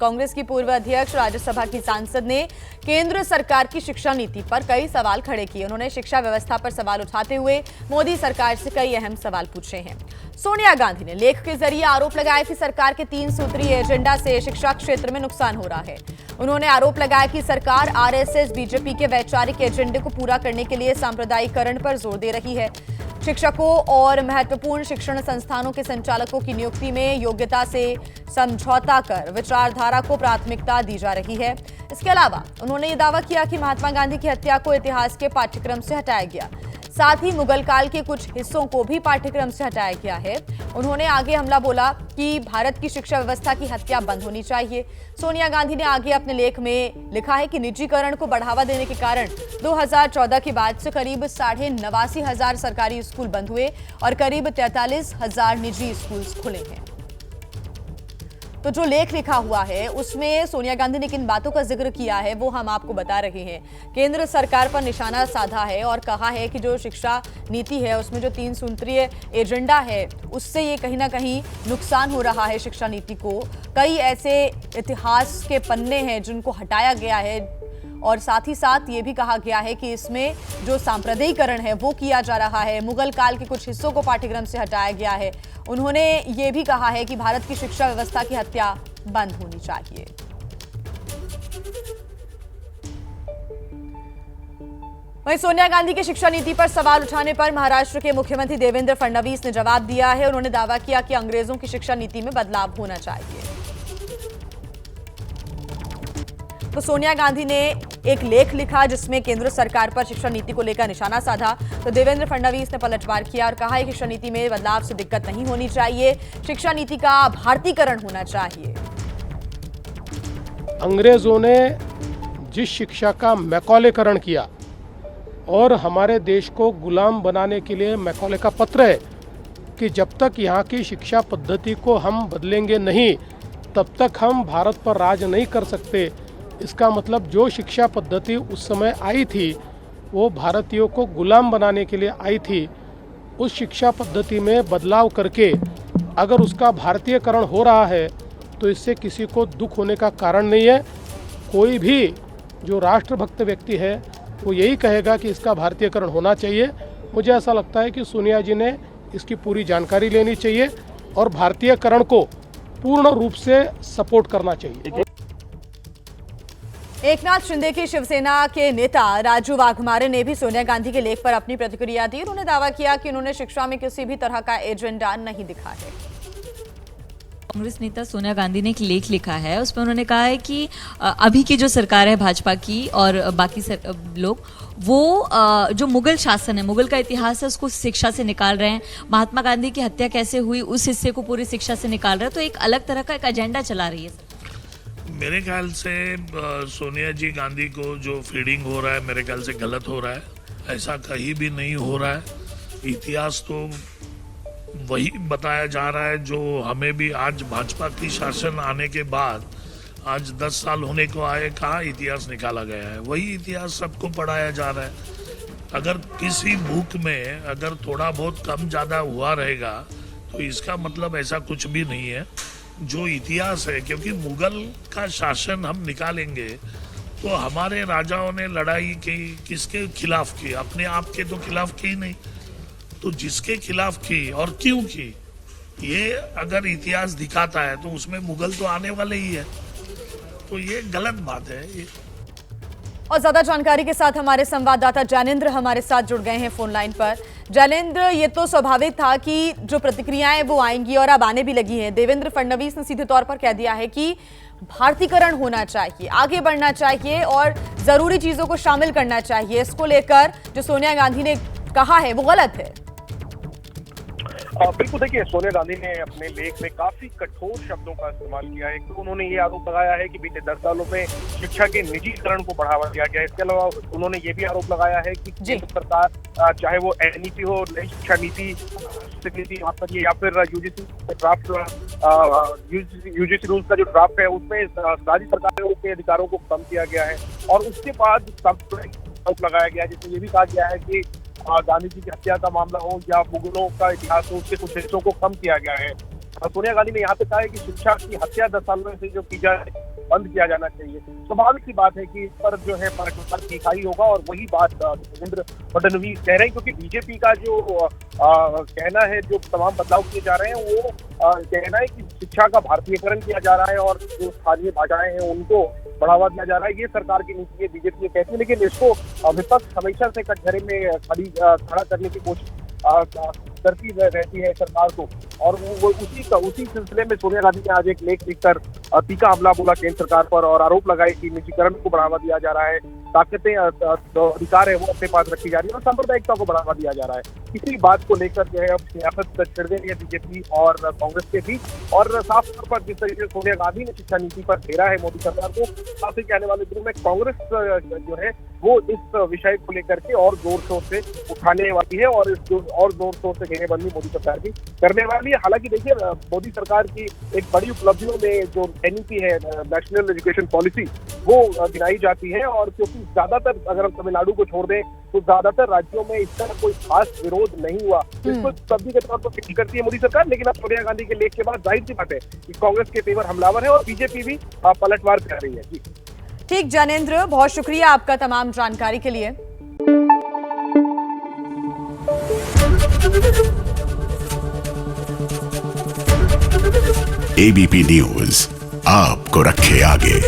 कांग्रेस की पूर्व अध्यक्ष राज्यसभा की सांसद ने केंद्र सरकार की शिक्षा नीति पर कई सवाल खड़े किए। उन्होंने शिक्षा व्यवस्था पर सवाल उठाते हुए मोदी सरकार से कई अहम सवाल पूछे हैं। सोनिया गांधी ने लेख के जरिए आरोप लगाया कि सरकार के 3 सूत्रीय एजेंडा से शिक्षा क्षेत्र में नुकसान हो रहा है। उन्होंने आरोप लगाया कि सरकार आरएसएस बीजेपी के वैचारिक एजेंडे को पूरा करने के लिए सांप्रदायिकरण पर जोर दे रही है। शिक्षकों और महत्वपूर्ण शिक्षण संस्थानों के संचालकों की नियुक्ति में योग्यता से समझौता कर विचारधारा को प्राथमिकता दी जा रही है। इसके अलावा उन्होंने ये दावा किया कि महात्मा गांधी की हत्या को इतिहास के पाठ्यक्रम से हटाया गया, साथ ही मुगल काल के कुछ हिस्सों को भी पाठ्यक्रम से हटाया गया है। उन्होंने आगे हमला बोला कि भारत की शिक्षा व्यवस्था की हत्या बंद होनी चाहिए। सोनिया गांधी ने आगे अपने लेख में लिखा है कि निजीकरण को बढ़ावा देने के कारण 2014 के बाद से करीब 89,500 सरकारी स्कूल बंद हुए और करीब 43,000 निजी स्कूल खुले हैं। तो जो लेख लिखा हुआ है उसमें सोनिया गांधी ने किन बातों का जिक्र किया है वो हम आपको बता रहे हैं। केंद्र सरकार पर निशाना साधा है और कहा है कि जो शिक्षा नीति है उसमें जो 3 सूत्रीय एजेंडा है उससे ये कहीं ना कहीं नुकसान हो रहा है शिक्षा नीति को। कई ऐसे इतिहास के पन्ने हैं जिनको हटाया गया है और साथ ही साथ ये भी कहा गया है कि इसमें जो सांप्रदायिकरण है वो किया जा रहा है। मुगल काल के कुछ हिस्सों को पाठ्यक्रम से हटाया गया है। उन्होंने ये भी कहा है कि भारत की शिक्षा व्यवस्था की हत्या बंद होनी चाहिए। वहीं सोनिया गांधी की शिक्षा नीति पर सवाल उठाने पर महाराष्ट्र के मुख्यमंत्री देवेंद्र फडणवीस ने जवाब दिया है। उन्होंने दावा किया कि अंग्रेजों की शिक्षा नीति में बदलाव होना चाहिए। तो सोनिया गांधी ने एक लेख लिखा जिसमें केंद्र सरकार पर शिक्षा नीति को लेकर निशाना साधा। तो देवेंद्र फडणवीस ने पलटवार किया और कहा है कि शिक्षा नीति में बदलाव से दिक्कत नहीं होनी चाहिए, शिक्षा नीति का भारतीकरण होना चाहिए। अंग्रेजों ने जिस शिक्षा का मैकॉलेकरण किया और हमारे देश को गुलाम बनाने के लिए मैकॉले का पत्र है कि जब तक यहाँ की शिक्षा पद्धति को हम बदलेंगे नहीं तब तक हम भारत पर राज नहीं कर सकते। इसका मतलब जो शिक्षा पद्धति उस समय आई थी वो भारतीयों को गुलाम बनाने के लिए आई थी। उस शिक्षा पद्धति में बदलाव करके अगर उसका भारतीयकरण हो रहा है तो इससे किसी को दुख होने का कारण नहीं है। कोई भी जो राष्ट्रभक्त व्यक्ति है वो यही कहेगा कि इसका भारतीयकरण होना चाहिए। मुझे ऐसा लगता है कि सोनिया जी ने इसकी पूरी जानकारी लेनी चाहिए और भारतीयकरण को पूर्ण रूप से सपोर्ट करना चाहिए। एकनाथ शिंदे की शिवसेना के नेता राजू वाघमारे ने भी सोनिया गांधी के लेख पर अपनी प्रतिक्रिया दी। उन्होंने दावा किया कि उन्होंने शिक्षा में किसी भी तरह का एजेंडा नहीं दिखा है। कांग्रेस नेता सोनिया गांधी ने एक लेख लिखा है, उसमें उन्होंने कहा है कि अभी की जो सरकार है भाजपा की और बाकी लोग वो जो मुगल शासन है, मुगल का इतिहास है, उसको शिक्षा से निकाल रहे हैं। महात्मा गांधी की हत्या कैसे हुई उस हिस्से को पूरी शिक्षा से निकाल रहे हैं। तो एक अलग तरह का एक एजेंडा चला रही है। मेरे ख्याल से सोनिया जी गांधी को जो फीडिंग हो रहा है मेरे ख्याल से गलत हो रहा है। ऐसा कहीं भी नहीं हो रहा है। इतिहास तो वही बताया जा रहा है जो हमें भी आज भाजपा की शासन आने के बाद आज 10 साल होने को आए, कहाँ इतिहास निकाला गया है। वही इतिहास सबको पढ़ाया जा रहा है। अगर किसी बुक में अगर थोड़ा बहुत कम ज़्यादा हुआ रहेगा तो इसका मतलब ऐसा कुछ भी नहीं है। जो इतिहास है, क्योंकि मुगल का शासन हम निकालेंगे तो हमारे राजाओं ने लड़ाई की किसके खिलाफ की? अपने आप के तो खिलाफ की नहीं, तो जिसके खिलाफ की और क्यों की ये अगर इतिहास दिखाता है तो उसमें मुगल तो आने वाले ही है। तो ये गलत बात है ये। और ज्यादा जानकारी के साथ हमारे संवाददाता जैनेंद्र हमारे साथ जुड़ गए हैं फोन लाइन पर। जैनेंद्र, ये तो स्वाभाविक था कि जो प्रतिक्रियाएं वो आएंगी और अब आने भी लगी हैं। देवेंद्र फडणवीस ने सीधे तौर पर कह दिया है कि भारतीकरण होना चाहिए, आगे बढ़ना चाहिए और जरूरी चीजों को शामिल करना चाहिए। इसको लेकर जो सोनिया गांधी ने कहा है वो गलत है। बिल्कुल, देखिए सोनिया गांधी ने अपने लेख में काफी कठोर शब्दों का इस्तेमाल किया है। तो उन्होंने ये आरोप लगाया है कि बीते 10 सालों में शिक्षा के निजीकरण को बढ़ावा दिया गया है। इसके अलावा उन्होंने ये भी आरोप लगाया है कि केंद्र सरकार चाहे वो एनईपी हो, नई शिक्षा नीति या फिर यूजीसी रूल्स का जो ड्राफ्ट है उसमें राज्य सरकारों के अधिकारों को कम किया गया है। और उसके बाद आरोप लगाया गया है जिसमें ये भी कहा गया है कि गांधी जी की हत्या का मामला हो या मुगलों का इतिहास हो, उसके कुछ हिस्सों को कम किया गया है। सोनिया गांधी ने यहाँ पे कहा है कि शिक्षा की हत्या 10 सालों से जो की जाए बंद किया जाना चाहिए। स्वाभाविक सी बात है कि इस पर जो है पलटवार दिखाई होगा और वही बात देवेंद्र फडणवीस कह रहे हैं, क्योंकि बीजेपी का जो कहना है, जो तमाम बदलाव किए जा रहे हैं, वो कहना है कि शिक्षा का भारतीयकरण किया जा रहा है और जो स्थानीय भाषाएं हैं उनको बढ़ावा दिया जा रहा है। ये सरकार की नीति है, बीजेपी ये कहती है, लेकिन इसको विपक्ष हमेशा से कटघरे में खड़ा करने की कोशिश करती रहती है सरकार को। और वो उसी सिलसिले में सोनिया गांधी ने आज एक लेख लिखकर तीखा हमला बोला केंद्र सरकार पर और आरोप लगाए कि निजीकरण को बढ़ावा दिया जा रहा है, ताकतें अधिकार है वो अपने पास रखी जा रही है और सांप्रदायिकता को बढ़ावा दिया जा रहा है। इसी बात को लेकर जो है अब सियासत छिड़ गई है बीजेपी और कांग्रेस के बीच। और साफ तौर पर जिस तरीके से सोनिया गांधी ने शिक्षा नीति पर घेरा है मोदी सरकार को, साथ ही आने वाले दिनों में कांग्रेस जो है वो इस विषय को लेकर के और जोर शोर से उठाने वाली है और और जोर शोर से घेरेबंदी मोदी सरकार की करने वाली है। हालांकि देखिए, मोदी सरकार की एक बड़ी उपलब्धियों में जो एनईपी है, नेशनल एजुकेशन पॉलिसी, वो गिनाई जाती है। और क्योंकि ज्यादातर, अगर हम तमिलनाडु को छोड़ दें तो ज्यादातर राज्यों में इसका कोई खास विरोध नहीं हुआ, इसको सब्जी के तौर पर फिक्र करती है मोदी सरकार। लेकिन अब सोनिया गांधी के लेख के बाद जाहिर सी बात है कि कांग्रेस के तेवर हमलावर है और बीजेपी भी पलटवार कर रही है। जी ठीक ज्ञानेंद्र, बहुत शुक्रिया आपका तमाम जानकारी के लिए। एबीपी न्यूज आपको रखे आगे।